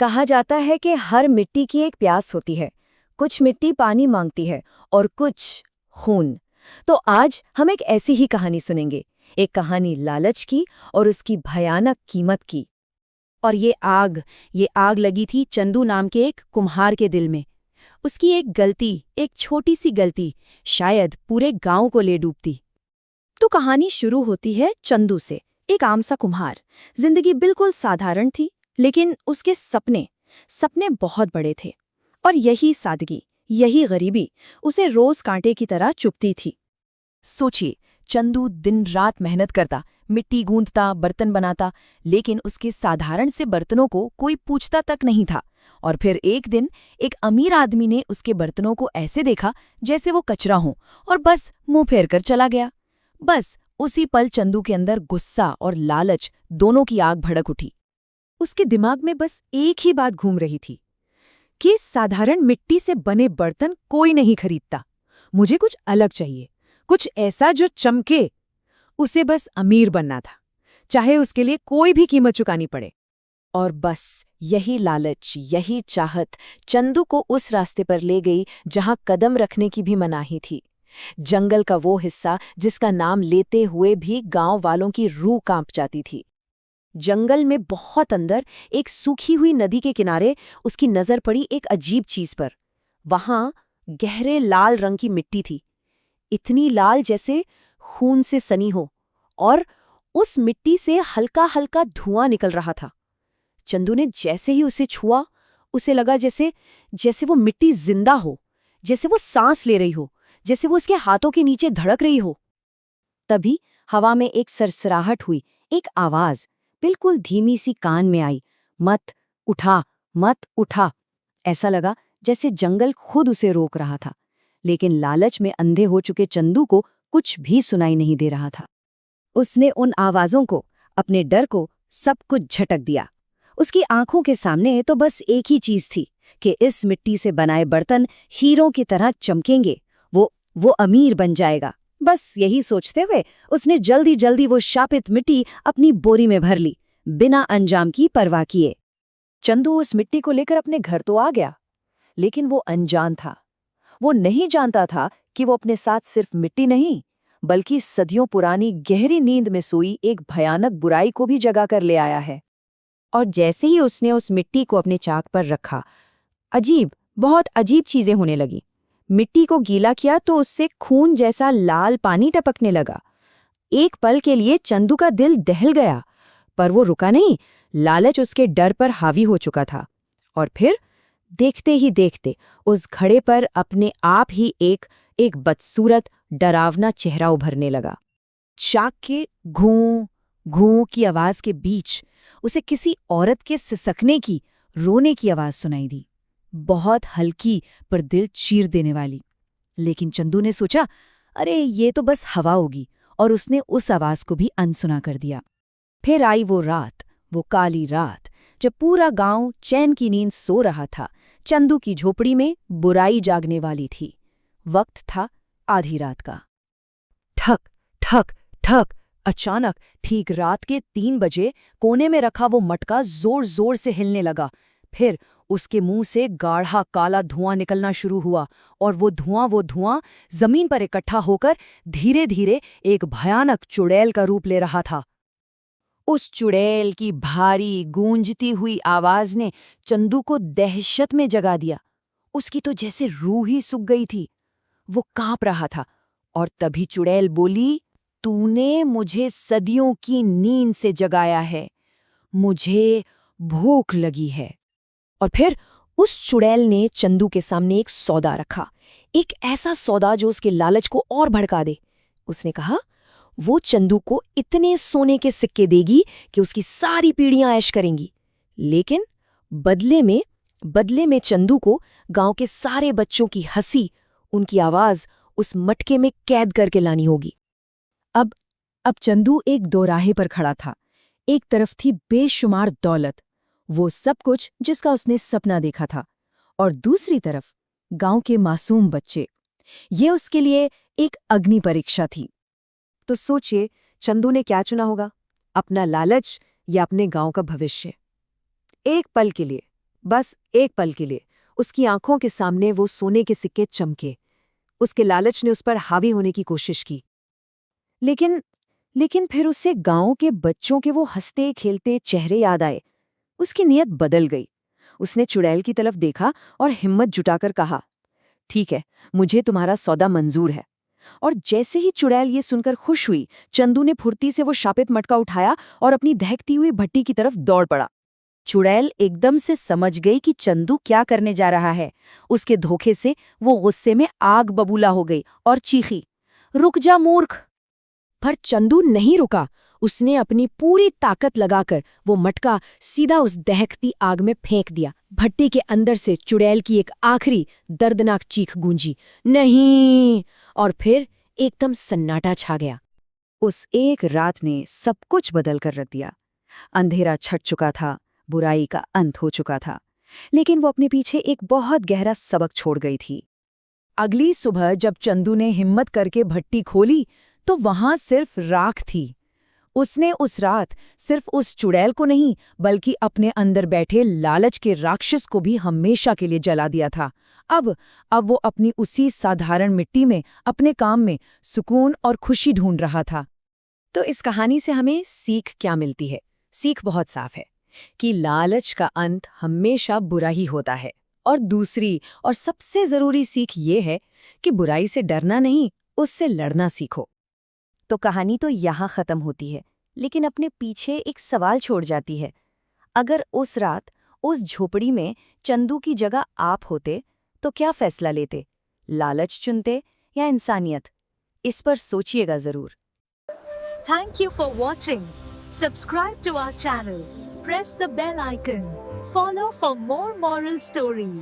कहा जाता है कि हर मिट्टी की एक प्यास होती है। कुछ मिट्टी पानी मांगती है और कुछ खून। तो आज हम एक ऐसी ही कहानी सुनेंगे, एक कहानी लालच की और उसकी भयानक कीमत की। और ये आग लगी थी चंदू नाम के एक कुम्हार के दिल में। उसकी एक गलती, एक छोटी सी गलती, शायद पूरे गांव को ले डूबती। तो कहानी शुरू होती है चंदू से, एक आम सा कुम्हार। जिंदगी बिल्कुल साधारण थी, लेकिन उसके सपने बहुत बड़े थे। और यही सादगी, यही गरीबी उसे रोज कांटे की तरह चुभती थी। सोचिए, चंदू दिन रात मेहनत करता, मिट्टी गूंथता, बर्तन बनाता, लेकिन उसके साधारण से बर्तनों को कोई पूछता तक नहीं था। और फिर एक दिन एक अमीर आदमी ने उसके बर्तनों को ऐसे देखा जैसे वो कचरा हो, और बस मुंह फेर कर चला गया। बस उसी पल चंदू के अंदर गुस्सा और लालच दोनों की आग भड़क उठी। उसके दिमाग में बस एक ही बात घूम रही थी कि साधारण मिट्टी से बने बर्तन कोई नहीं खरीदता। मुझे कुछ अलग चाहिए, कुछ ऐसा जो चमके। उसे बस अमीर बनना था, चाहे उसके लिए कोई भी कीमत चुकानी पड़े। और बस यही लालच, यही चाहत चंदू को उस रास्ते पर ले गई जहां कदम रखने की भी मनाही थी। जंगल का वो हिस्सा जिसका नाम लेते हुए भी गांव वालों की रूह कांप जाती थी। जंगल में बहुत अंदर एक सूखी हुई नदी के किनारे उसकी नजर पड़ी एक अजीब चीज पर। वहां गहरे लाल रंग की मिट्टी थी, इतनी लाल जैसे खून से सनी हो, और उस मिट्टी से हल्का हल्का धुआं निकल रहा था। चंदू ने जैसे ही उसे छुआ, उसे लगा जैसे जैसे वो मिट्टी जिंदा हो, जैसे वो सांस ले रही हो, जैसे वो उसके हाथों के नीचे धड़क रही हो। तभी हवा में एक सरसराहट हुई, एक आवाज बिल्कुल धीमी सी कान में आई, मत उठा, मत उठा। ऐसा लगा जैसे जंगल खुद उसे रोक रहा था। लेकिन लालच में अंधे हो चुके चंदू को कुछ भी सुनाई नहीं दे रहा था। उसने उन आवाजों को, अपने डर को, सब कुछ झटक दिया। उसकी आंखों के सामने तो बस एक ही चीज थी कि इस मिट्टी से बनाए बर्तन हीरों की तरह चमकेंगे, वो अमीर बन जाएगा। बस यही सोचते हुए उसने जल्दी जल्दी वो शापित मिट्टी अपनी बोरी में भर ली, बिना अंजाम की परवाह किए। चंदू उस मिट्टी को लेकर अपने घर तो आ गया, लेकिन वो अनजान था। वो नहीं जानता था कि वो अपने साथ सिर्फ मिट्टी नहीं, बल्कि सदियों पुरानी गहरी नींद में सोई एक भयानक बुराई को भी जगा कर ले आया है। और जैसे ही उसने उस मिट्टी को अपने चाक पर रखा, बहुत अजीब चीजें होने लगी। मिट्टी को गीला किया तो उससे खून जैसा लाल पानी टपकने लगा। एक पल के लिए चंदू का दिल दहल गया, पर वो रुका नहीं। लालच उसके डर पर हावी हो चुका था। और फिर देखते ही देखते उस घड़े पर अपने आप ही एक बदसूरत, डरावना चेहरा उभरने लगा। चाक के घूं घूं की आवाज के बीच उसे किसी औरत के सिसकने की, रोने की आवाज सुनाई दी, बहुत हल्की पर दिल चीर देने वाली। लेकिन चंदू ने सोचा, अरे ये तो बस हवा होगी, और उसने उस आवाज को भी अनसुना कर दिया। फिर आई वो रात, वो काली रात, जब पूरा गांव चैन की नींद सो रहा था। चंदू की झोपड़ी में बुराई जागने वाली थी। वक्त था आधी रात का। ठक ठक ठक। अचानक ठीक रात के 3 बजे कोने में रखा वो मटका जोर जोर से हिलने लगा। फिर उसके मुंह से गाढ़ा काला धुआं निकलना शुरू हुआ, और वो धुआं जमीन पर इकट्ठा होकर धीरे धीरे एक भयानक चुड़ैल का रूप ले रहा था। उस चुड़ैल की भारी गूंजती हुई आवाज ने चंदू को दहशत में जगा दिया। उसकी तो जैसे रूह ही सूख गई थी। वो कांप रहा था, और तभी चुड़ैल बोली, तूने मुझे सदियों की नींद से जगाया है, मुझे भूख लगी है। और फिर उस चुड़ैल ने चंदू के सामने एक सौदा रखा, एक ऐसा सौदा जो उसके लालच को और भड़का दे। उसने कहा, वो चंदू को इतने सोने के सिक्के देगी कि उसकी सारी पीढ़ियां ऐश करेंगी, लेकिन बदले में चंदू को गांव के सारे बच्चों की हंसी, उनकी आवाज उस मटके में कैद करके लानी होगी। अब चंदू एक दोराहे पर खड़ा था। एक तरफ थी बेशुमार दौलत, वो सब कुछ जिसका उसने सपना देखा था, और दूसरी तरफ गांव के मासूम बच्चे। ये उसके लिए एक अग्नि परीक्षा थी। तो सोचिए, चंदू ने क्या चुना होगा, अपना लालच या अपने गांव का भविष्य? एक पल के लिए, बस एक पल के लिए उसकी आंखों के सामने वो सोने के सिक्के चमके। उसके लालच ने उस पर हावी होने की कोशिश की। लेकिन फिर उसे गांव के बच्चों के वो हंसते खेलते चेहरे याद आए। उसकी नीयत बदल गई। उसने चुड़ैल की तरफ देखा और हिम्मत जुटाकर कहा, ठीक है, मुझे तुम्हारा सौदा मंजूर है। और जैसे ही चुड़ैल ये सुनकर खुश हुई, चंदू ने फुर्ती से वो शापित मटका उठाया और अपनी दहकती हुई भट्टी की तरफ दौड़ पड़ा। चुड़ैल एकदम से समझ गई कि चंदू क्या करने जा रहा है। उसके धोखे से वो गुस्से में आग बबूला हो गई और चीखी, रुक जा मूर्ख। पर चंदू नहीं रुका। उसने अपनी पूरी ताकत लगाकर वो मटका सीधा उस दहकती आग में फेंक दिया। भट्टी के अंदर से चुड़ैल की एक आखिरी दर्दनाक चीख गूंजी, नहीं! और फिर एकदम सन्नाटा छा गया। उस एक रात ने सब कुछ बदल कर रख दिया। अंधेरा छट चुका था, बुराई का अंत हो चुका था, लेकिन वो अपने पीछे एक बहुत गहरा सबक छोड़ गई थी। अगली सुबह जब चंदू ने हिम्मत करके भट्टी खोली तो वहां सिर्फ राख थी। उसने उस रात सिर्फ उस चुड़ैल को नहीं बल्कि अपने अंदर बैठे लालच के राक्षस को भी हमेशा के लिए जला दिया था। अब वो अपनी उसी साधारण मिट्टी में अपने काम में सुकून और खुशी ढूंढ रहा था। तो इस कहानी से हमें सीख क्या मिलती है? सीख बहुत साफ है कि लालच का अंत हमेशा बुरा ही होता है। और दूसरी और सबसे जरूरी सीख ये है कि बुराई से डरना नहीं, उससे लड़ना सीखो। तो कहानी तो यहाँ खत्म होती है, लेकिन अपने पीछे एक सवाल छोड़ जाती है। अगर उस रात उस झोपड़ी में चंदू की जगह आप होते तो क्या फैसला लेते? लालच चुनते या इंसानियत? इस पर सोचिएगा जरूर। Thank you for watching. Subscribe to our channel. Press the bell icon. Follow for more moral stories.